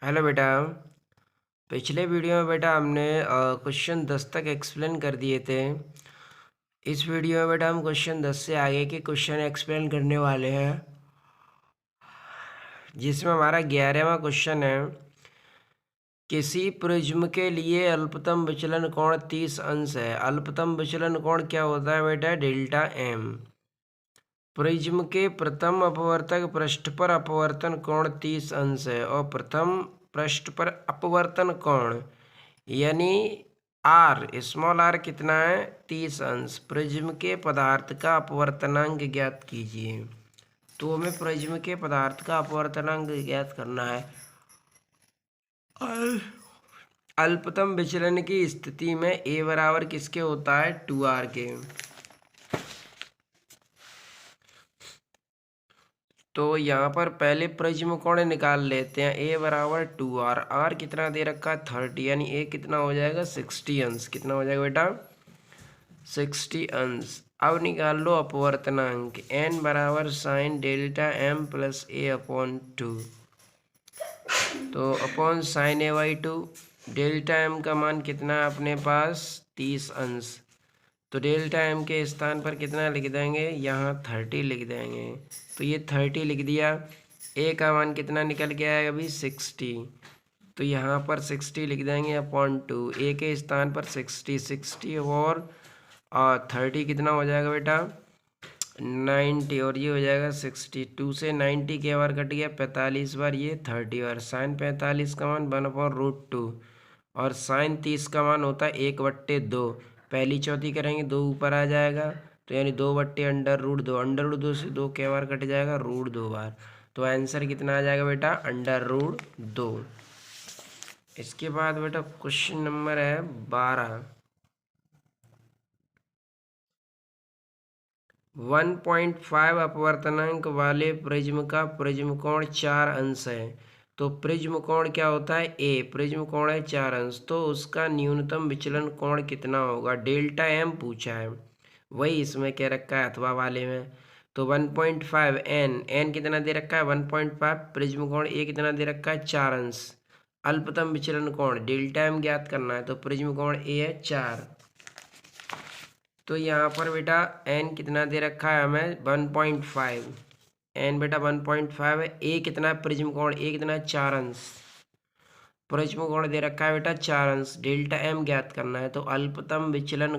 Hello बेटा। पिछले video में बेटा हमने क्वेश्चन 10 तक एक्सप्लेन कर दिए थे। इस वीडियो में बेटा हम क्वेश्चन 10 से आगे के क्वेश्चन एक्सप्लेन करने वाले हैं, जिसमें हमारा 11वां क्वेश्चन है। किसी प्रिज्म के लिए अल्पतम विचलन कोण 30 अंश है। अल्पतम विचलन कोण क्या होता है बेटा? Delta M. प्रिज्म के प्रथम अपवर्तक पृष्ठ पर अपवर्तन कोण 30 अंश है और प्रथम पृष्ठ पर अपवर्तन कोण यानी आर, स्मॉल आर कितना है? 30 अंश। प्रिज्म के पदार्थ का अपवर्तनांक ज्ञात कीजिए। तो हमें प्रिज्म के पदार्थ का अपवर्तनांक ज्ञात करना है। अल्पतम विचलन की स्थिति में ए बराबर किसके होता है? 2r के। तो यहाँ पर पहले प्रिज्म कोण निकाल लेते हैं। ए बराबर 2r। आर कितना दे रखा है? 30, यानी ए कितना हो जाएगा? 60 अंश। कितना हो जाएगा बेटा? 60 अंश। अब निकाल लो अपवर्तनांक। एन बराबर sine delta m plus A upon 2, तो upon sine A by 2। Delta m का मान कितना है अपने पास? 30 अंश। तो डेल्टा एम के स्थान पर कितना लिख देंगे? यहाँ 30 लिख देंगे। तो ये 30 लिख दिया। ए का मान कितना निकल के आएगा अभी? 60। तो यहाँ पर 60 लिख देंगे अपॉन 2। ए के स्थान पर 60 और 30 कितना हो जाएगा बेटा? 90। और ये हो जाएगा 62 से 90 के बार कट गया 45 बार, ये 30 बार। साइन 45 का मान 1/√2 और साइन 30 का मान होता है 1/2। पहली चौथी करेंगे 2 ऊपर आ जाएगा, तो यानी 2/√2। √2 से 2 के बार कट जाएगा, √2 बार। तो आंसर कितना आ जाएगा बेटा? √2। इसके बाद बेटा क्वेश्चन नंबर है 12। 1.5 अपवर्तनांक वाले प्रिज्म का प्रिज्म कोण 4 अंश है। तो प्रिज्म कोण क्या होता है? ए। प्रिज्म कोण है 4 अंश, तो उसका न्यूनतम विचलन कोण कितना होगा? डेल्टा एम पूछा है, वही इसमें क्या रखा है अथवा वाले में। तो 1.5 एन कितना दे रखा है? 1.5। प्रिज्म कोण ए कितना दे रखा है? 4 अंश। अल्पतम विचलन कोण डेल्टा एम ज्ञात करना है, तो प्रिज्म कोण ए है 4। तो यहाँ पर बेटा एन कितना दे रखा है हमें? 1.5। एन बेटा 1.5 है। ए कितना है? प्रिज्म कोण ए कितना है? 4 अंश। प्रिज्म कोण दे रखा है बेटा 4 अंश। डेल्टा एम ज्ञात करना है, तो अल्पतम विचलन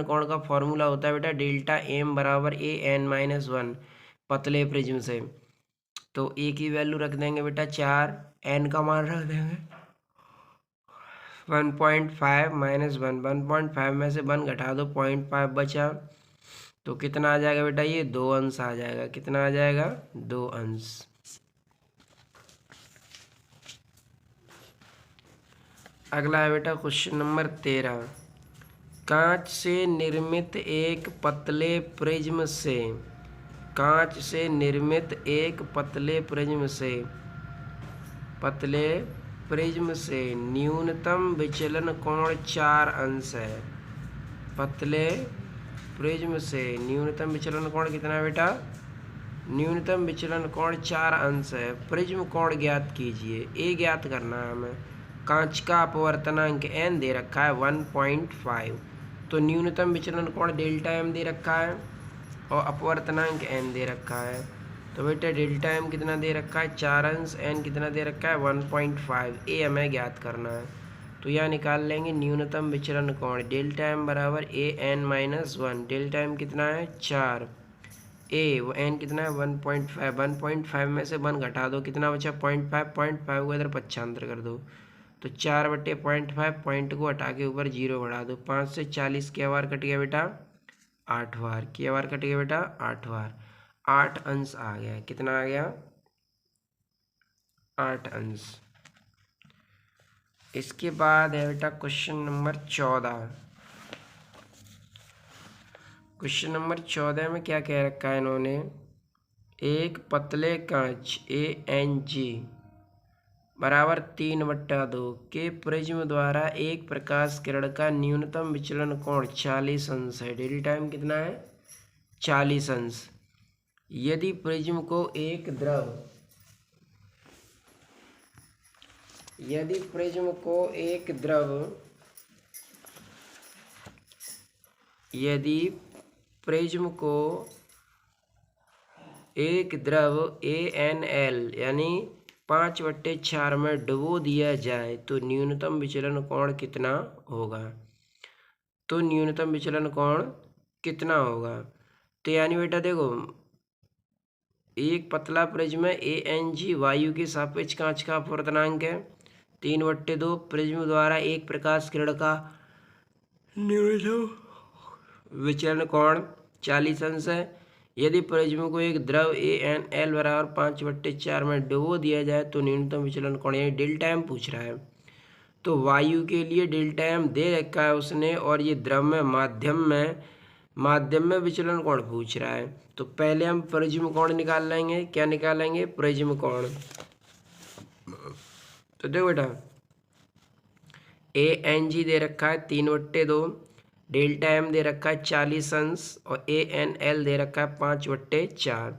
कोण का फॉर्मूला होता है बेटा डेल्टा एम बराबर ए एन माइनस 1 पतले प्रिज्म से। तो ए की वैल्यू रख देंगे बेटा 4, एन का मान रख देंगे 1.5 माइनस 1। 1.5 में से 1 घटा दो, 0.5 बचा। तो कितना आ जाएगा बेटा? ये 2 अंश आ जाएगा। कितना आ जाएगा? 2 अंश। अगला है बेटा क्वेश्चन नंबर 13। कांच से निर्मित एक पतले प्रिज्म से न्यूनतम विचलन कोण 4 अंश है। पतले प्रिज्म से न्यूनतम विचलन कोण कितना है बेटा? न्यूनतम विचलन कोण 4 अंश है। प्रिज्म कोण ज्ञात कीजिए। ए ज्ञात करना है हमें। कांच का अपवर्तनांक एन दे रखा है 1.5। तो न्यूनतम विचलन कोण डेल्टा एम दे रखा है और अपवर्तनांक एन दे रखा है। तो बेटा डेल्टा एम कितना दे रखा है? 4 अंश। एन कितना दे रखा है? 1.5। ए हमें ज्ञात करना है, तो यहाँ निकाल लेंगे न्यूनतम विचलन कोण। डेल्टा एम बराबर A N minus 1। Delta M कितना है? 4। ए एन कितना है? 1.5। 1.5 में से 1 घटा दो, कितना बचा? 0.5। 0.5 को इधर पक्षांतर कर दो, तो 4/0.5। पॉइंट को हटा के ऊपर 0 बढ़ा दो। 5 से 40 के बार कट गया बेटा 8 बार। के बार कट गया बेटा 8 बार। 8 अंश आ गया। कितना आ गया? 8 अंश। इसके बाद है बेटा क्वेश्चन नंबर 14। क्वेश्चन नंबर 14 में क्या कह रखा है इन्होंने? एक पतले कांच ANG बराबर 3/2 के प्रिज्म द्वारा एक प्रकाश किरण का न्यूनतम विचलन कोण 40 अंश है। डेल्टा टाइम कितना है? 40 अंश। यदि प्रिज्म को एक द्रव यदि प्रिज्म को एक द्रव AnL यानी 5/4 में डुबो दिया जाए तो न्यूनतम विचलन कोण कितना होगा? तो यानी बेटा देखो, एक पतला प्रिज्म है AnG, वायु के सापेक्ष कांच का अपवर्तनांक है 3/2। प्रिज्म द्वारा एक प्रकाश किरण का न्यूनतम विचलन कोण 40 अंश है। यदि प्रिज्म को एक द्रव AnL बराबर 5/4 में डुबो दिया जाए तो न्यूनतम विचलन कोण, यानी डेल्टा एम पूछ रहा है। तो वायु के लिए डेल्टा एम दे रखा है उसने, और ये द्रव में माध्यम में विचलन कोण पूछ रहा है। तो पहले हम प्रिज्म कोण निकाल लेंगे। क्या निकालेंगे? प्रिज्म कोण। तो देखो बेटा, AnG दे रखा है 3/2, डेल्टा एम दे रखा है 40 अंश, और AnL दे रखा है 5/4।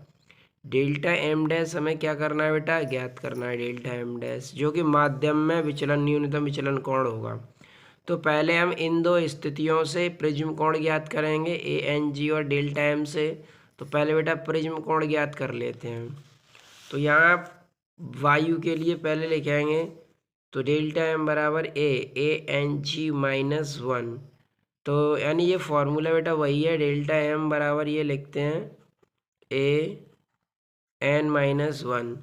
डेल्टा एम डैश हमें क्या करना है बेटा? ज्ञात करना है डेल्टा एम डैश, जो कि माध्यम में विचलन, न्यूनतम विचलन कोण होगा। तो पहले हम इन दो स्थितियों से प्रिज्म कोण ज्ञात करेंगे, AnG और डेल्टा एम से। तो पहले बेटा प्रिज्म कोण ज्ञात कर लेते हैं। तो यहाँ वायु के लिए पहले लिखेंगे, तो डेल्टा एम बराबर AnG - 1। तो यानी ये फॉर्मूला बेटा वही है, डेल्टा एम बराबर ये लिखते हैं An-1,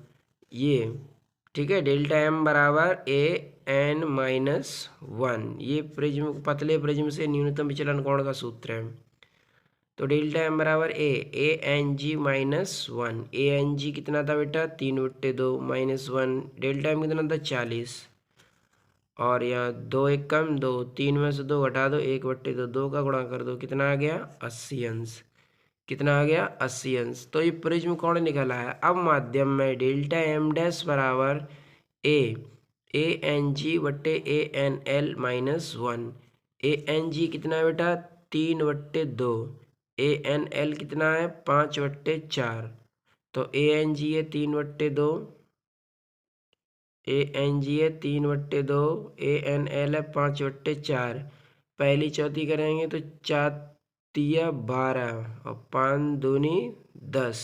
ये ठीक है। डेल्टा एम बराबर An-1, ये प्रिज्म, पतले प्रिज्म से न्यूनतम विचलन कोण का सूत्र है। तो डेल्टा एम बराबर AnG - 1। AnG कितना था बेटा? 3/2 - 1, डेल्टा एम कितना था? 40। और यहाँ 2 1 कम 2, 3 में से 2 घटा दो, 1/2, 2 का गुणा कर दो, कितना आ गया? 80 अंश। कितना आ गया? 80 अंश। तो ये प्रिज्म कोण निकला है। अब माध्यम में डेल्टा एम डैश बराबर AnG/AnL - 1। AnG कितना है बेटा? 3/2। AnL कितना है? 5/4। तो AnG है 3/2, AnG है 3/2, AnL है 5/4। पहली चौथी करेंगे तो 4 तिया 12 और 5 दूनी 10।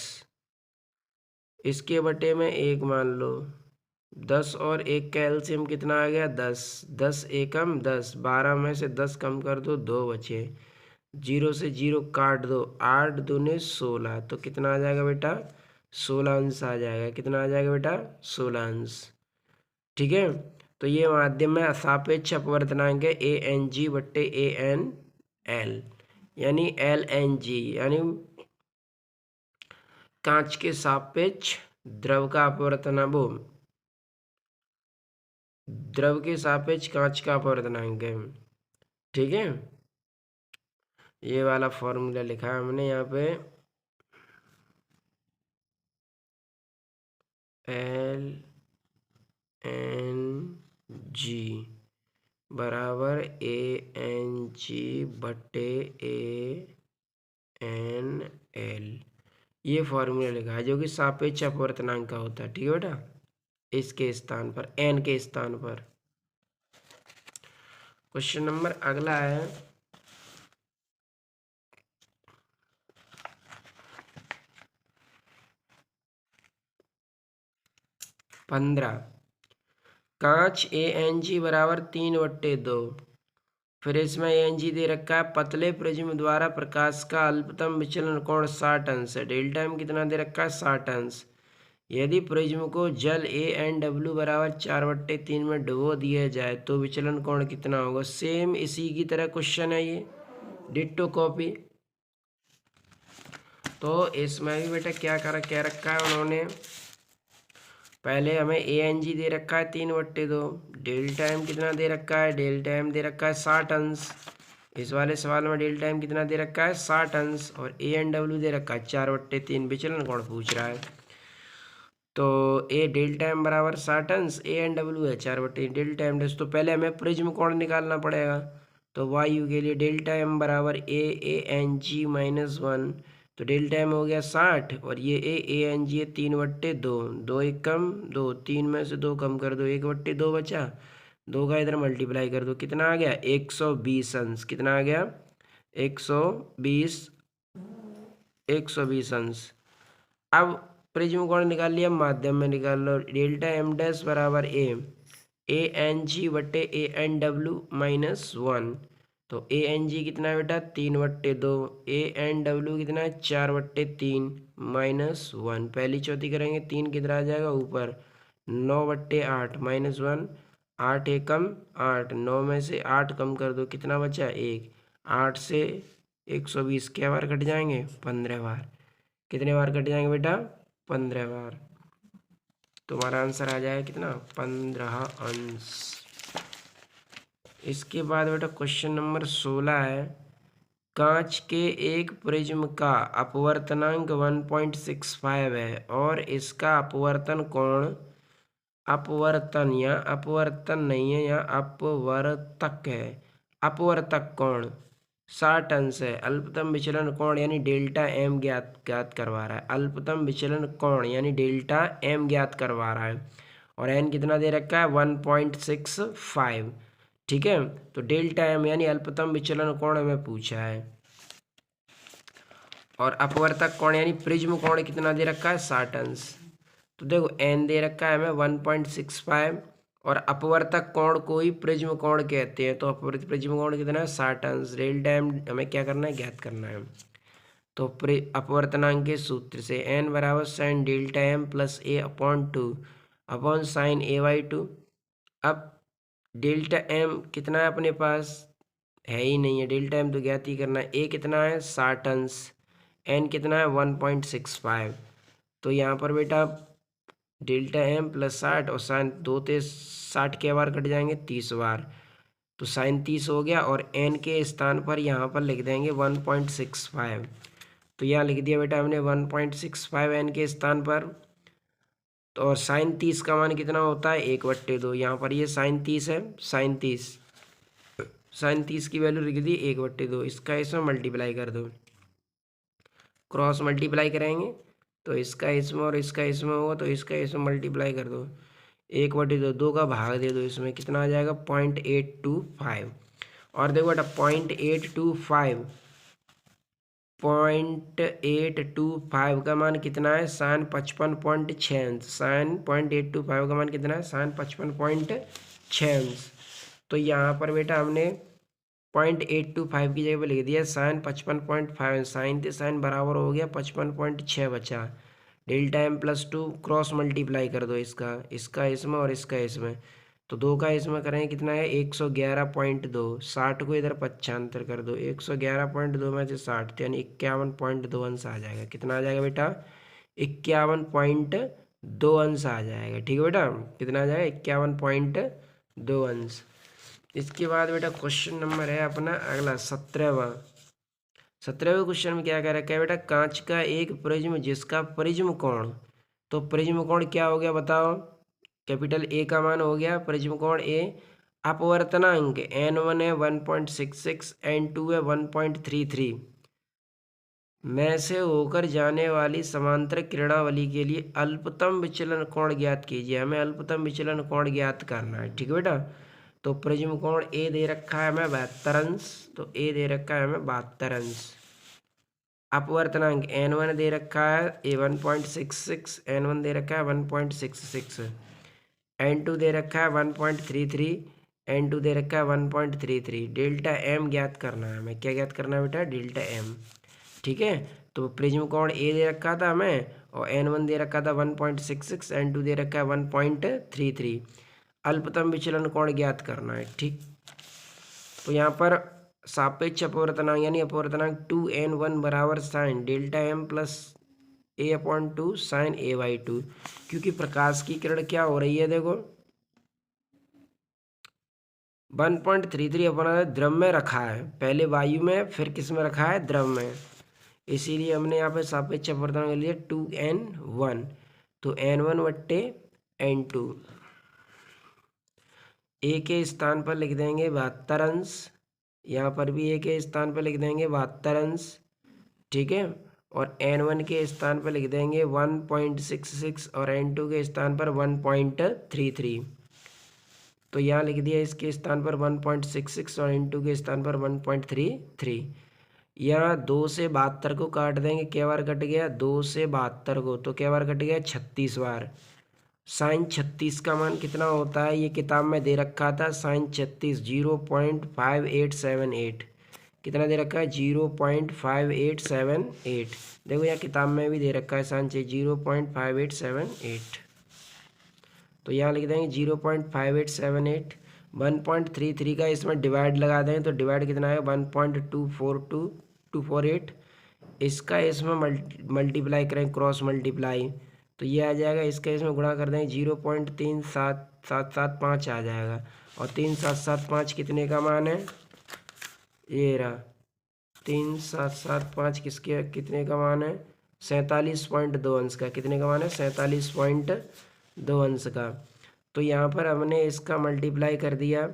इसके बटे में 1 मान लो। 10 और 1 का एलसीएम कितना आ गया? 10। 10 एकम 10, 12 में से 10 कम कर दो, 2 बचे। 0 से 0 काट दो, 8 दूनी 16। तो कितना आ जाएगा बेटा? 16 अंश आ जाएगा। कितना आ जाएगा बेटा? 16 अंश। ठीक है। तो ये माध्यम में सापेक्ष अपवर्तनांक है AnG/AnL, यानी LnG, यानी कांच के सापेक्ष द्रव का अपवर्तनांक, वो द्रव के सापेक्ष कांच का अपवर्तनांक है। ठीक है, ये वाला फॉर्मूला लिखा है हमने यहाँ पे, LnG बराबर AnG/AnL, ये फॉर्मूला लिखा है, जो कि सापेक्ष अपवर्तनांक का होता है। ठीक है बेटा, इसके स्थान पर, एन के स्थान पर। क्वेश्चन नंबर अगला है 15। कांच AnG बराबर 3/2। फिर इसमें AnG दे रखा है, पतले प्रिज्म द्वारा प्रकाश का अल्पतम विचलन कोण 60 अंश है। डेल्टा एम कितना दे रखा है? 60 अंश। यदि प्रिज्म को जल AnW बराबर 4/3 में डुबो दिया जाए तो विचलन कोण कितना होगा? सेम इसी की तरह क्वेश्चन है ये, डिट्टो कॉपी। तो इसमें भी बेटा क्या रखा है उन्होंने, पहले हमें AnG दे रखा है 3/2, डेल्टा एम कितना दे रखा है? डेल्टा एम दे रखा है 60 अंश। इस वाले सवाल में डेल्टा एम कितना दे रखा है? 60 अंश। और AnW दे रखा है 4/3, विचलन कोण पूछ रहा है। तो डेल्टा एम बराबर 60 अंश, AnW है 4/3, डेल्टा एम डैश। तो पहले हमें प्रिज्म कोण निकालना पड़ेगा। तो वायु के लिए डेल्टा एम बराबर AnG - 1, तो डेल्टा एम हो गया 60 और ये ए एन जी है 3/2, 2 एक कम 2, 3 में से 2 कम कर दो 1/2 बचा, 2 का इधर मल्टीप्लाई कर दो, कितना आ गया 120 अंश, कितना आ गया 120 120 अंश। अब प्रिज्म कोण निकाल लिया, माध्यम में निकाल लो, डेल्टा एम डैश बराबर ए एन जी बटे ए एन डब्ल्यू -1। तो ए एन जी कितना है बेटा 3/2, ए एन डब्ल्यू कितना है 4/3 -1, पहली चौथी करेंगे 3 किधर आ जाएगा ऊपर, 9/8 -1, 8 एकम 8, 9 में से 8 कम कर दो, कितना बचा 1, 8 से 120 क्या बार कट जाएंगे 15 बार, कितने बार कट जाएंगे बेटा 15 बार। तुम्हारा आंसर आ जाएगा कितना 15 अंश। इसके बाद बेटा क्वेश्चन नंबर 16 है, कांच के एक प्रिज्म का अपवर्तनांक 1.65 है और इसका अपवर्तन कोण, अपवर्तन या अपवर्तन नहीं है यहाँ अपवर्तक है, अपवर्तक कोण 60 अंश है। अल्पतम विचलन कोण यानी डेल्टा एम ज्ञात करवा रहा है, अल्पतम विचलन कोण यानी डेल्टा एम ज्ञात करवा रहा है और एन कितना दे रखा है 1.65, ठीक है। तो डेल्टा एम यानी अल्पतम विचलन कोण हमें पूछा है और अपवर्तक कोण यानी प्रिज्म कोण कितना दे रखा है 60 अंश। तो देखो एन दे रखा है हमें 1.65 और अपवर्तक कोण को ही प्रिज्म कोण कहते हैं, तो प्रिज्म कोण कितना है 60 अंश। डेल्टा एम हमें क्या करना है ज्ञात करना है। तो अपवर्तनांक के सूत्र से एन बराबर sine delta m plus a/2 upon sine a/2। अब डेल्टा एम कितना है अपने पास है ही नहीं है, डेल्टा एम तो ज्ञात ही करना है। ए कितना है 60 अंश, एन कितना है 1.65। तो यहाँ पर बेटा डेल्टा एम प्लस 60 और साइन 2 से 60 के बार कट जाएंगे 30 बार, तो साइन 30 हो गया और एन के स्थान पर यहाँ पर लिख देंगे 1.65। तो यहाँ लिख दिया बेटा हमने 1.65 एन के स्थान पर। तो और साइन 30 का मान कितना होता है 1/2, यहाँ पर ये साइन 30 है, साइन 30 की वैल्यू लिख दी 1/2, इसका इसमें मल्टीप्लाई कर दो, क्रॉस मल्टीप्लाई करेंगे तो इसका इसमें और इसका इसमें होगा, तो इसका इसमें मल्टीप्लाई कर दो 1/2, 2 का भाग दे दो, इसमें कितना आ जाएगा 0.825। और देखो बेटा 0.825 का मान कितना है साइन 55.6 अंश, साइन 0.825 का मान कितना है साइन 55.6 अंश। तो यहाँ पर बेटा हमने 0.825 की जगह पे लिख दिया साइन 55.5, साइन से साइन बराबर हो गया 55.6 बचा। Delta m plus 2 cross multiply कर दो इसका इसमें और इसका इसमें, तो 2 का इसमें करेंगे कितना है 111.2, 60 को इधर 95 कर दो, 111.2 में से 60 यानी 51.2 अंश आ जाएगा। कितना आ जाएगा बेटा 51.2 अंश आ जाएगा, ठीक है बेटा, कितना आ जाएगा 51.2 अंश। इसके बाद बेटा क्वेश्चन नंबर है अपना अगला 17वां क्वेश्चन में क्या कह रखा है बेटा, कांच का एक प्रिज्म जिसका प्रिज्म कोण, तो प्रिज्म कोण क्या हो गया बताओ, कैपिटल ए का मान हो गया प्रिज्म कोण ए, अपवर्तनांक n1 है 1.66, n2 है 1.33 में से होकर जाने वाली समांतर किरणावली के लिए अल्पतम विचलन कोण ज्ञात कीजिए। हमें अल्पतम विचलन कोण ज्ञात करना है, ठीक है बेटा। तो प्रिज्म कोण ए दे रखा है हमें 72 अंश, तो ए दे रखा है हमें 72 अंश। अपवर्तनांक n1 दे रखा है ए 1.66, n1 दे रखा है 1.66, n2 दे रखा है 1.33, n2 दे रखा है 1.33। डेल्टा एम ज्ञात करना है हमें, क्या ज्ञात करना है बेटा डेल्टा एम, ठीक है। तो प्रिज्म कोण ए दे रखा था हमें और n1 दे रखा था 1.66, n2 दे रखा है 1.33, अल्पतम विचलन कोण ज्ञात करना है, ठीक। तो यहाँ पर सापेक्ष अपवर्तनांक यानी अपवर्तनांक 2n1 बराबर sine delta m plus a/2 sine a/2, क्योंकि प्रकाश की किरण क्या हो रही है देखो 1.33 अपना द्रव में रखा है, पहले वायु में फिर किस में रखा है द्रव में, इसीलिए हमने यहाँ पे सापेक्ष अपवर्तनांक लिया 2n1। तो n1/n2, ए के स्थान पर लिख देंगे 72 अंश, यहाँ पर भी ए के स्थान पर लिख देंगे 72 अंश, ठीक है। और N1 के स्थान पर लिख देंगे 1.66 और N2 के स्थान पर 1.33। तो यहाँ लिख दिया इसके स्थान पर 1.66 और N2 के स्थान पर 1.33। यहाँ 2 से 72 को काट देंगे, क्या बार कट गया 2 से 72 को, तो क्या बार कट गया 36 बार। साइन 36 का मान कितना होता है ये किताब में दे रखा था, साइन 36 0.5878। कितना दे रखा है 0.5878। देखो यहाँ किताब में भी दे रखा है साइन 0.5878। तो यहाँ लिख देंगे 0.5878। 1.33 का इसमें डिवाइड लगा देंगे तो डिवाइड कितना है 1.248248। इसका इसमें मल्टीप्लाई करें, क्रॉस मल्टीप्लाई, तो ये आ जाएगा। इसका इसमें गुणा कर देंगे 0.37775 आ जाएगा। और 3775 कितने का मान है, ये रहा 3775 किसके कितने का मान है 47.2 अंश का। कितने का मान है 47.2 अंश का। तो यहाँ पर हमने इसका मल्टीप्लाई कर दिया,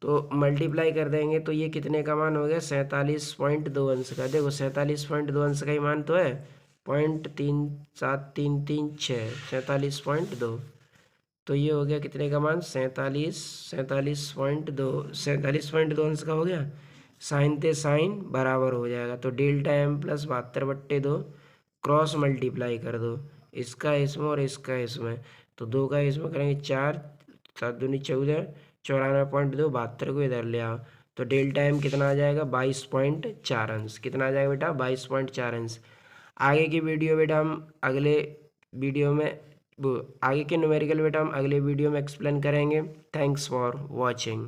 तो मल्टीप्लाई कर देंगे तो ये कितने का मान हो गया 47.2 अंश का। देखो 47.2 अंश का ही मान तो है 0.37336, 47.2। तो ये हो गया कितने का मान 47.2 अंश का हो गया। साइन ते साइन बराबर हो जाएगा, तो delta m plus 72/2 cross multiply कर दो, इसका इसमें और इसका इसमें, तो 2 का इसमें करेंगे 4, 7 दूनी 14, 94.2, 72 को इधर ले आओ, तो डेल्टा m कितना आ जाएगा 22.4 अंश। कितना आ जाएगा बेटा 22.4 अंश। आगे की वीडियो बेटा हम अगले वीडियो में आगे के न्यूमेरिकल बेटा हम अगले वीडियो में एक्सप्लेन करेंगे। Thanks for watching.